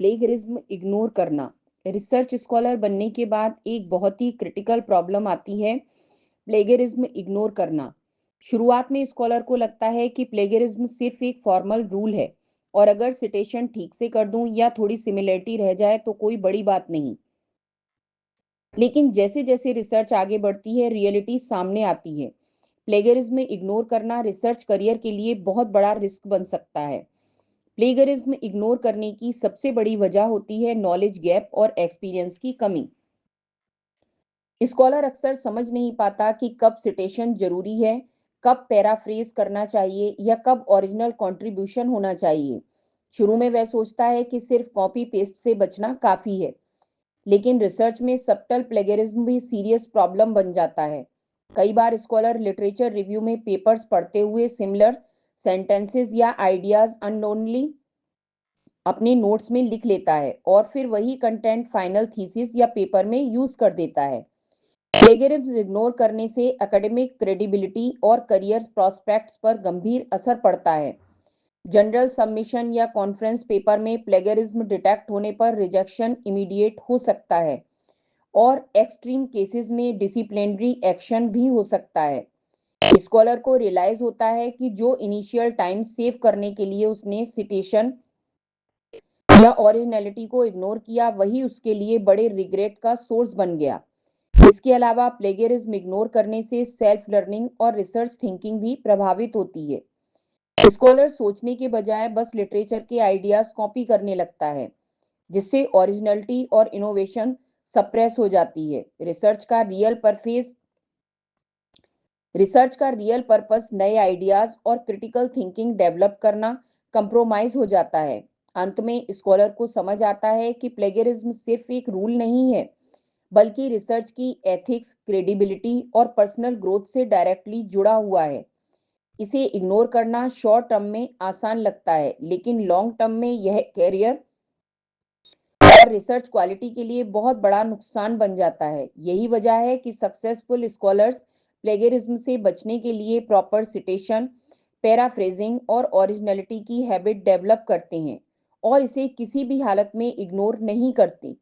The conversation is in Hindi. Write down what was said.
प्लेगरिज्म इग्नोर करना। रिसर्च स्कॉलर बनने के बाद एक बहुत ही क्रिटिकल प्रॉब्लम आती है, प्लेगरिज्म इग्नोर करना। शुरुआत में स्कॉलर को लगता है कि प्लेगरिज्म सिर्फ एक फॉर्मल रूल है और अगर सिटेशन ठीक से कर दूं या थोड़ी सिमिलरिटी रह जाए तो कोई बड़ी बात नहीं। लेकिन जैसे जैसे रिसर्च आगे बढ़ती है, रियलिटी सामने आती है। प्लेगरिज्म इग्नोर करना रिसर्च करियर के लिए बहुत बड़ा रिस्क बन सकता है। प्लेगरिज्म इग्नोर करने की सबसे बड़ी वजह होती है नॉलेज गैप और एक्सपीरियंस की कमी। स्कॉलर अक्सर समझ नहीं पाता कि कब सिटेशन जरूरी है, कब पैराफ्रेज करना चाहिए या कब ओरिजिनल कंट्रीब्यूशन होना चाहिए। शुरू में वह सोचता है कि सिर्फ कॉपी पेस्ट से बचना काफी है, लेकिन रिसर्च में सबटल प्लेगरिज्म भी सीरियस प्रॉब्लम बन जाता है। कई बार स्कॉलर लिटरेचर रिव्यू में पेपर्स पढ़ते हुए सिमिलर सेंटेंसेस या आइडियाज अननोनली अपने नोट्स में लिख लेता है और फिर वही कंटेंट फाइनल थीसिस या पेपर में यूज कर देता है। प्लेगरिज्म इग्नोर करने से एकेडमिक क्रेडिबिलिटी और करियर प्रोस्पेक्ट्स पर गंभीर असर पड़ता है। जनरल सबमिशन या कॉन्फ्रेंस पेपर में प्लेगरिज्म डिटेक्ट होने पर रिजेक्शन इमीडिएट हो सकता है और एक्सट्रीम केसेस में डिसिप्लिनरी एक्शन भी हो सकता है। स्कॉलर को रियलाइज होता है कि जो इनिशियल टाइम सेव करने के लिए उसने सिटेशन या ओरिजिनलिटी को इग्नोर किया, वही उसके लिए बड़े रिग्रेट का सोर्स बन गया। इसके अलावा प्लेगरिज्म इग्नोर करने से सेल्फ लर्निंग और रिसर्च थिंकिंग भी प्रभावित होती है। स्कॉलर सोचने के बजाय बस लिटरेचर के आइडियाज कॉपी करने लगता है, जिससे ओरिजिनलिटी और इनोवेशन सप्रेस हो जाती है। रिसर्च का रियल पर्पस नए आइडियाज और क्रिटिकल थिंकिंग डेवलप करना कंप्रोमाइज हो जाता है। अंत में स्कॉलर को समझ आता है कि प्लेगरिज्म सिर्फ एक रूल नहीं है, बल्कि रिसर्च की एथिक्स, क्रेडिबिलिटी और पर्सनल ग्रोथ से डायरेक्टली जुड़ा हुआ है। इसे इग्नोर करना शॉर्ट टर्म में आसान लगता है, लेकिन लॉन्ग टर्म में यह कैरियर और रिसर्च क्वालिटी के लिए बहुत बड़ा नुकसान बन जाता है। यही वजह है कि सक्सेसफुल स्कॉलर्स प्लेगरिज्म से बचने के लिए प्रॉपर सिटेशन, पैराफ्रेजिंग और ओरिजिनलिटी की हैबिट डेवलप करते हैं और इसे किसी भी हालत में इग्नोर नहीं करते।